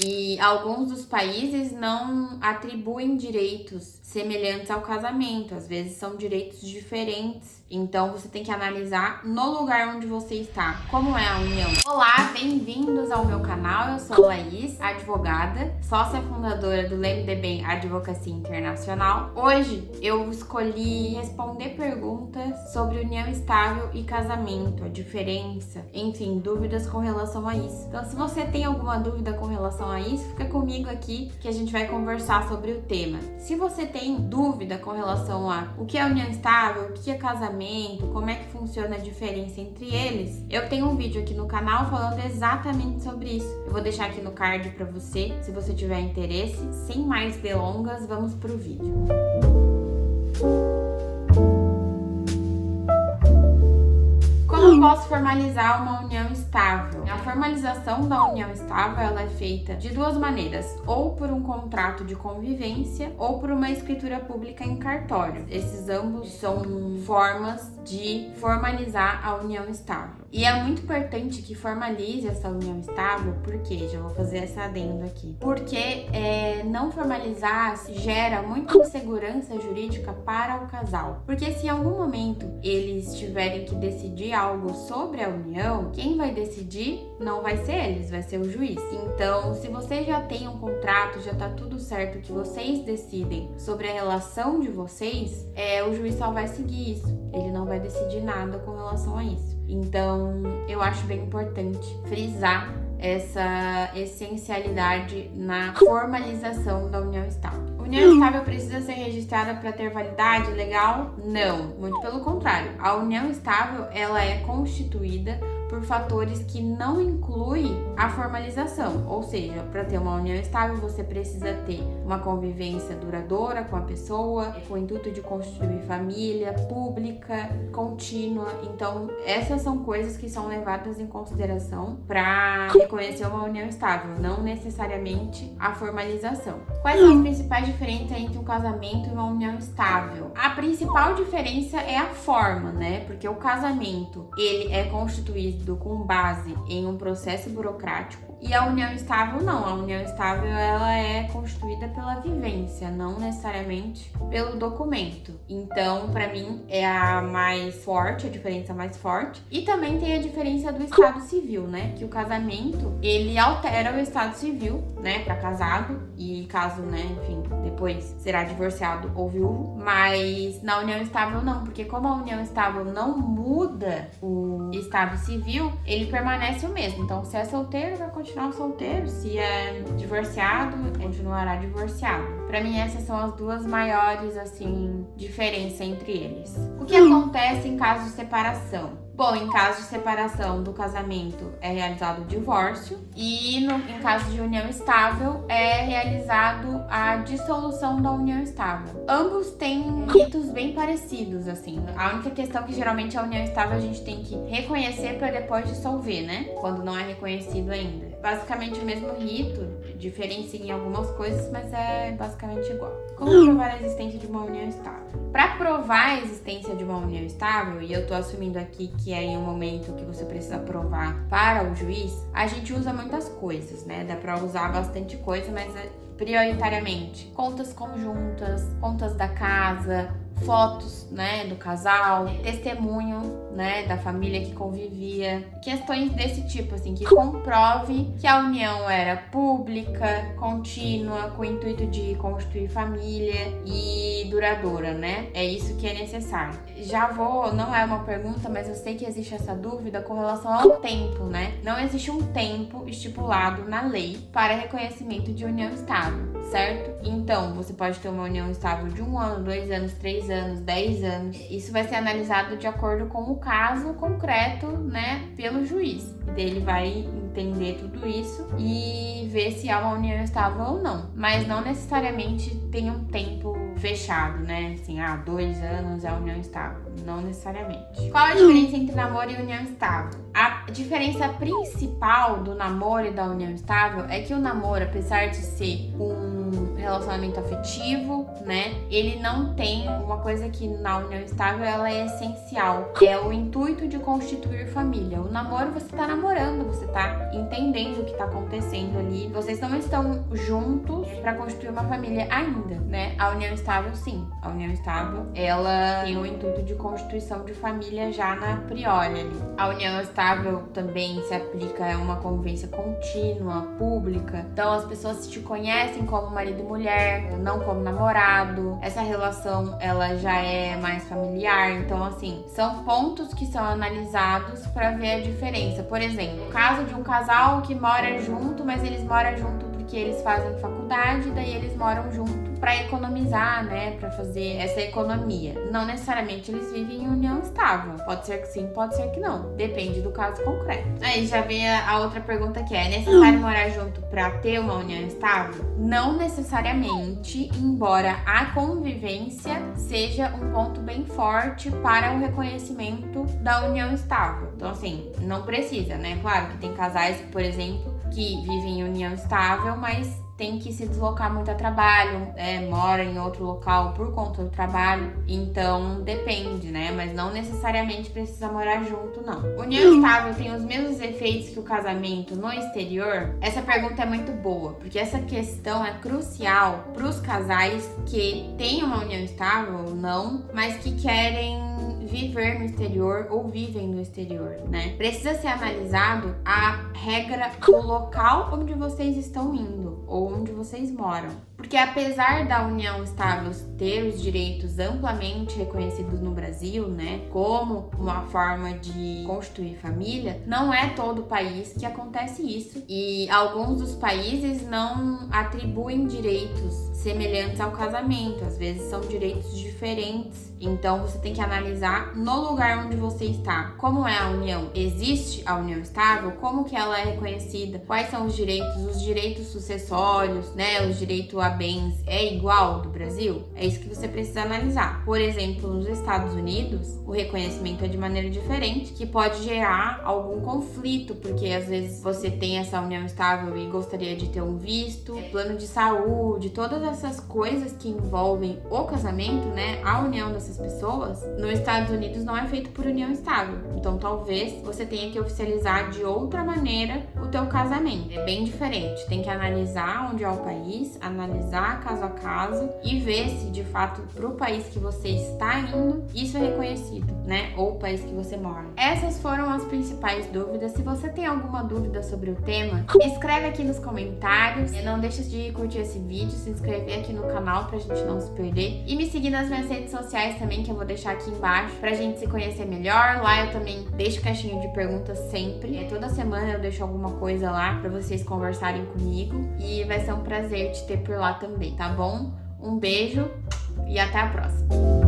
E alguns dos países não atribuem direitos semelhantes ao casamento, às vezes são direitos diferentes. Então você tem que analisar no lugar onde você está, como é a união. Olá, bem-vindos ao meu canal. Eu sou Laís, advogada, sócia fundadora do Leme Bem Advocacia Internacional. Hoje eu escolhi responder perguntas sobre união estável e casamento, a diferença, enfim, dúvidas com relação a isso. Então, se você tem alguma dúvida com relação a isso, fica comigo aqui que a gente vai conversar sobre o tema. Se você tem dúvida com relação a o que é união estável, o que é casamento, como é que funciona a diferença entre eles, eu tenho um vídeo aqui no canal falando exatamente sobre isso. Eu vou deixar aqui no card para você, se você tiver interesse. Sem mais delongas, vamos pro vídeo. Como posso formalizar uma união estável? A formalização da união estável ela é feita de duas maneiras, ou por um contrato de convivência ou por uma escritura pública em cartório. Esses ambos são formas de formalizar a união estável. E é muito importante que formalize essa união estável, porque, já vou fazer essa adendo aqui, porque não formalizar gera muita insegurança jurídica para o casal. Porque se em algum momento eles tiverem que decidir algo sobre a união, quem vai decidir não vai ser eles, vai ser o juiz. Então, se você já tem um contrato, já tá tudo certo que vocês decidem sobre a relação de vocês, o juiz só vai seguir isso. Ele não vai decidir nada com relação a isso. Então, eu acho bem importante frisar essa essencialidade na formalização da união estável. União estável precisa ser registrada para ter validade legal? Não, muito pelo contrário. A união estável, ela é constituída por fatores que não incluem a formalização. Ou seja, para ter uma união estável, você precisa ter uma convivência duradoura com a pessoa, com o intuito de constituir família, pública, contínua. Então, essas são coisas que são levadas em consideração para reconhecer uma união estável, não necessariamente a formalização. Quais são as principais diferenças entre um casamento e uma união estável? A principal diferença é a forma, né? Porque o casamento, ele é constituído com base em um processo burocrático, e a união estável não. A união estável ela é constituída pela vivência, não necessariamente pelo documento. Então, para mim, é a mais forte, a diferença mais forte. E também tem a diferença do estado civil, né? Que o casamento, ele altera o estado civil, né? Para casado, e caso, né, enfim, depois será divorciado ou viúvo. Mas na união estável não, porque como a união estável não muda o estado civil, ele permanece o mesmo. Então, se é solteiro, vai continuar solteiro, se é divorciado, continuará divorciado. Pra mim, essas são as duas maiores, assim, diferenças entre eles. O que acontece em caso de separação? Bom, em caso de separação do casamento é realizado o divórcio, e em caso de união estável é realizado a dissolução da união estável. Ambos têm ritos bem parecidos, assim. A única questão é que geralmente a união estável a gente tem que reconhecer para depois dissolver, né? Quando não é reconhecido ainda. Basicamente o mesmo rito, diferencia em algumas coisas, mas é basicamente igual. Como provar a existência de uma união estável? Para provar a existência de uma união estável, e eu tô assumindo aqui que é em um momento que você precisa provar para o juiz, a gente usa muitas coisas, né? Dá pra usar bastante coisa, mas prioritariamente contas conjuntas, contas da casa, fotos, né, do casal, testemunho, né, da família que convivia, questões desse tipo, assim, que comprove que a união era pública, contínua, com o intuito de constituir família e duradoura, né? É isso que é necessário. Não é uma pergunta, mas eu sei que existe essa dúvida com relação ao tempo, né? Não existe um tempo estipulado na lei para reconhecimento de união estável, certo? Então, você pode ter uma união estável de 1 ano, 2 anos, 3 anos, 10 anos. Isso vai ser analisado de acordo com o caso concreto, né, pelo juiz. Ele vai entender tudo isso e ver se há uma união estável ou não. Mas não necessariamente tem um tempo fechado, né? Assim, 2 anos é a união estável. Não necessariamente. Qual a diferença entre namoro e união estável? A diferença principal do namoro e da união estável é que o namoro, apesar de ser um relacionamento afetivo, né? Ele não tem uma coisa que na união estável ela é essencial, que é o intuito de constituir família. O namoro, você tá namorando, você tá entendendo o que tá acontecendo ali. Vocês não estão juntos pra constituir uma família ainda, né? A união estável, sim. A união estável, ela tem o intuito de constituição de família já na priori ali. A união estável também se aplica a uma convivência contínua, pública. Então as pessoas te conhecem como marido e mulher, não como namorado. Essa relação, ela já é mais familiar. Então, assim, são pontos que são analisados para ver a diferença. Por exemplo, o caso de um casal que mora junto, mas eles moram junto porque eles fazem faculdade, daí eles moram junto para economizar, né, para fazer essa economia. Não necessariamente eles vivem em união estável. Pode ser que sim, pode ser que não. Depende do caso concreto. Aí já vem a outra pergunta que é necessário morar junto para ter uma união estável? Não necessariamente, embora a convivência seja um ponto bem forte para o reconhecimento da união estável. Então, assim, não precisa, né? Claro que tem casais, por exemplo, que vivem em união estável, mas tem que se deslocar muito a trabalho, mora em outro local por conta do trabalho, então depende, né? Mas não necessariamente precisa morar junto, não. União estável tem os mesmos efeitos que o casamento no exterior? Essa pergunta é muito boa, porque essa questão é crucial para os casais que têm uma união estável ou não, mas que querem viver no exterior ou vivem no exterior, né? Precisa ser analisado a regra do local onde vocês estão indo ou onde vocês moram. Porque apesar da união estável ter os direitos amplamente reconhecidos no Brasil, né, como uma forma de constituir família, não é todo país que acontece isso. E alguns dos países não atribuem direitos semelhantes ao casamento, às vezes são direitos diferentes. Então você tem que analisar no lugar onde você está. Como é a união? Existe a união estável? Como que ela é reconhecida? Quais são os direitos sucessórios, né, os direitos a bens é igual do Brasil? É isso que você precisa analisar. Por exemplo, nos Estados Unidos, o reconhecimento é de maneira diferente, que pode gerar algum conflito, porque às vezes você tem essa união estável e gostaria de ter um visto, plano de saúde, todas essas coisas que envolvem o casamento, né, a união dessas pessoas, nos Estados Unidos não é feito por união estável. Então talvez você tenha que oficializar de outra maneira o teu casamento. É bem diferente. Tem que analisar onde é o país, analisar caso a caso e ver se de fato pro país que você está indo isso é reconhecido, né? Ou o país que você mora. Essas foram as principais dúvidas. Se você tem alguma dúvida sobre o tema, escreve aqui nos comentários. E não deixa de curtir esse vídeo, se inscrever aqui no canal pra gente não se perder. E me seguir nas minhas redes sociais também, que eu vou deixar aqui embaixo pra gente se conhecer melhor. Lá eu também deixo caixinha de perguntas sempre. Toda semana eu deixo alguma coisa lá pra vocês conversarem comigo. E vai ser um prazer te ter por lá também, tá bom? Um beijo e até a próxima!